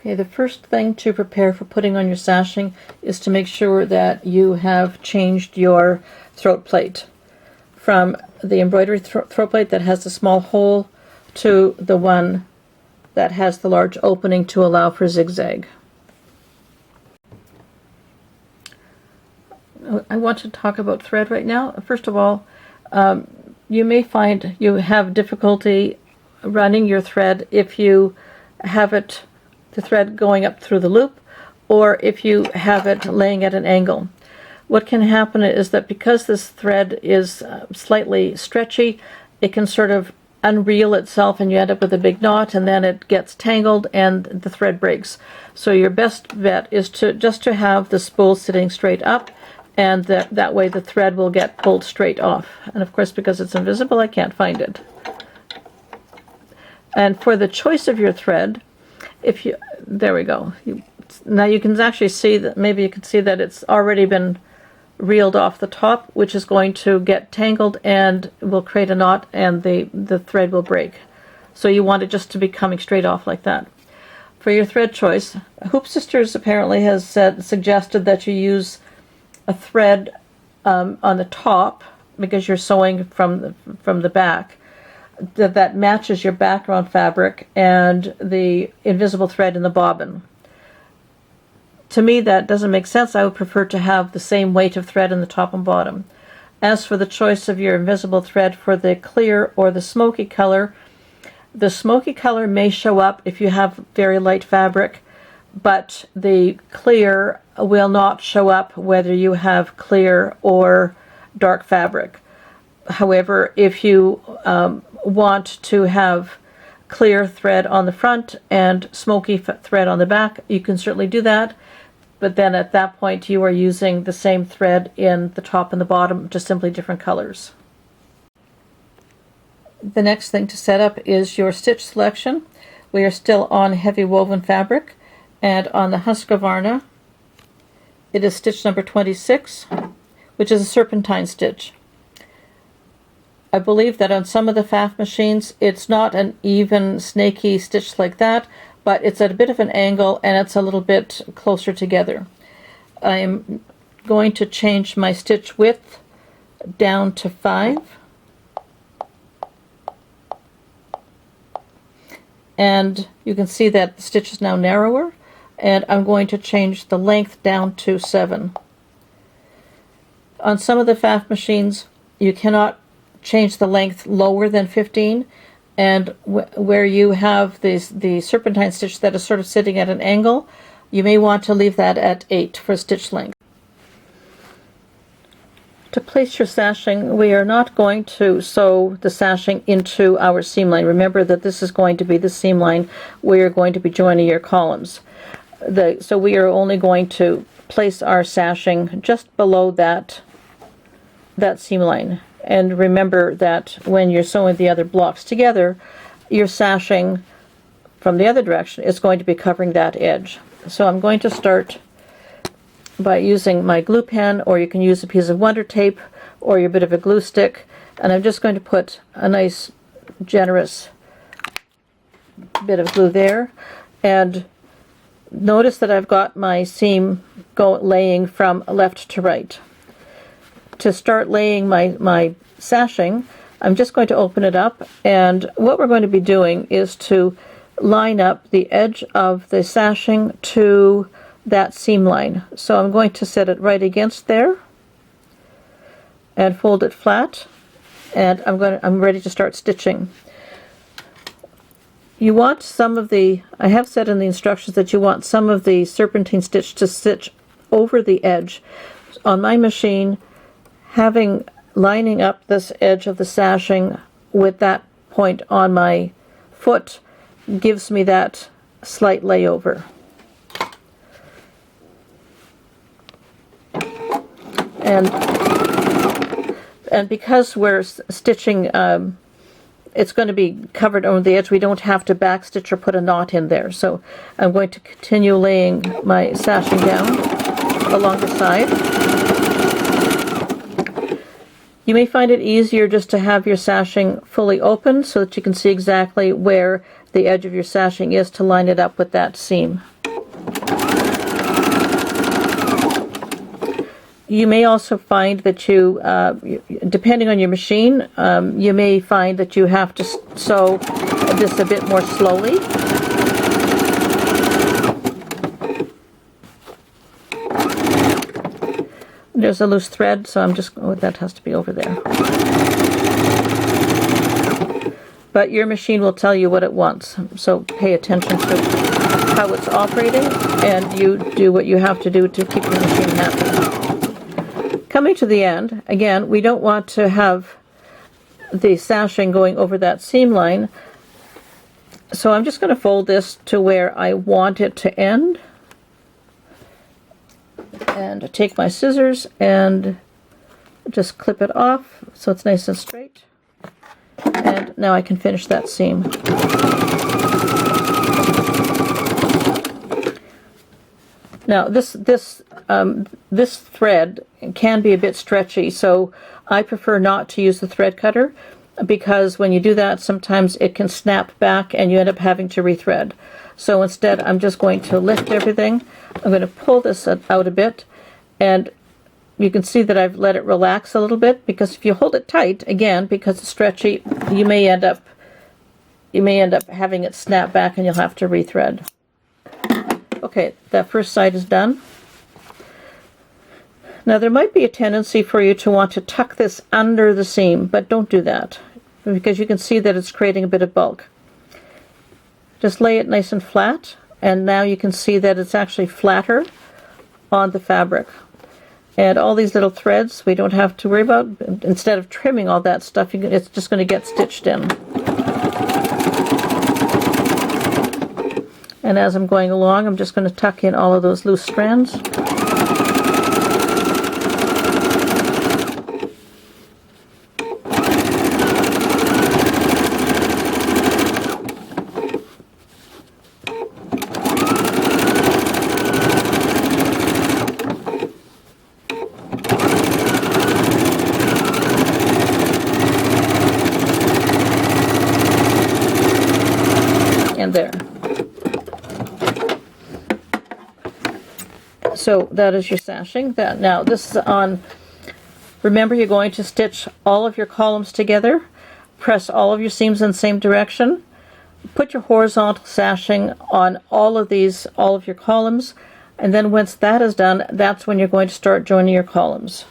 Okay, the first thing to prepare for putting on your sashing is to make sure that you have changed your throat plate from the embroidery throat plate that has the small hole to the one that has the large opening to allow for zigzag. I want to talk about thread right now. First of all, you may find you have difficulty running your thread if you have the thread going up through the loop, or if you have it laying at an angle. What can happen is that because this thread is slightly stretchy, it can sort of unreel itself and you end up with a big knot, and then it gets tangled and the thread breaks. So your best bet is just to have the spool sitting straight up, and that way the thread will get pulled straight off. And of course, because it's invisible, I can't find it. And for the choice of your thread, there we go. Now you can actually see that, maybe you can see that it's already been reeled off the top, which is going to get tangled and will create a knot, and the thread will break. So you want it just to be coming straight off like that. For your thread choice, Hoop Sisters apparently has suggested that you use a thread on the top, because you're sewing from the back, that matches your background fabric and the invisible thread in the bobbin. To me, that doesn't make sense. I would prefer to have the same weight of thread in the top and bottom. As for the choice of your invisible thread for the clear or the smoky color may show up if you have very light fabric, but the clear will not show up whether you have clear or dark fabric. However, if you want to have clear thread on the front and smoky thread on the back, you can certainly do that, but then at that point you are using the same thread in the top and the bottom, just simply different colors. The next thing to set up is your stitch selection. We are still on heavy woven fabric, and on the Husqvarna it is stitch number 26, which is a serpentine stitch. I believe that on some of the FAF machines it's not an even snaky stitch like that, but it's at a bit of an angle and it's a little bit closer together. I am going to change my stitch width down to 5, and you can see that the stitch is now narrower, and I'm going to change the length down to 7. On some of the FAF machines you cannot change the length lower than 15, and where you have the serpentine stitch that is sort of sitting at an angle, you may want to leave that at 8 for stitch length. To place your sashing, we are not going to sew the sashing into our seam line. Remember that this is going to be the seam line where you're going to be joining your columns. So we are only going to place our sashing just below that seam line. And remember that when you're sewing the other blocks together, your sashing from the other direction is going to be covering that edge. So I'm going to start by using my glue pen, or you can use a piece of Wonder Tape or your bit of a glue stick, and I'm just going to put a nice generous bit of glue there. And notice that I've got my seam laying from left to right. To start laying my sashing, I'm just going to open it up, and what we're going to be doing is to line up the edge of the sashing to that seam line. So I'm going to set it right against there and fold it flat, and I'm ready to start stitching. You want some of I have said in the instructions that you want some of the serpentine stitch to stitch over the edge. On my machine, lining up this edge of the sashing with that point on my foot gives me that slight layover. And because we're stitching, it's going to be covered on the edge, we don't have to backstitch or put a knot in there. So I'm going to continue laying my sashing down along the side. You may find it easier just to have your sashing fully open so that you can see exactly where the edge of your sashing is to line it up with that seam. You may also find that depending on your machine, you may find that you have to sew this a bit more slowly. There's a loose thread, so I'm just, oh, that has to be over there. But your machine will tell you what it wants, so pay attention to how it's operating, and you do what you have to do to keep your machine happy. Coming to the end, again, we don't want to have the sashing going over that seam line, so I'm just going to fold this to where I want it to end. And take my scissors and just clip it off so it's nice and straight. And now I can finish that seam. Now this thread can be a bit stretchy, so I prefer not to use the thread cutter, because when you do that, sometimes it can snap back and you end up having to rethread. So instead, I'm just going to lift everything. I'm going to pull this out a bit, and you can see that I've let it relax a little bit, because if you hold it tight, again, because it's stretchy, you may end up having it snap back and you'll have to rethread. Okay, that first side is done. Now there might be a tendency for you to want to tuck this under the seam, but don't do that, because you can see that it's creating a bit of bulk. Just lay it nice and flat, and now you can see that it's actually flatter on the fabric. And all these little threads we don't have to worry about. Instead of trimming all that stuff, it's just going to get stitched in. And as I'm going along, I'm just going to tuck in all of those loose strands. And there. So that is your sashing. Now this is on, remember, you're going to stitch all of your columns together, press all of your seams in the same direction, put your horizontal sashing on all of your columns, and then once that is done, that's when you're going to start joining your columns.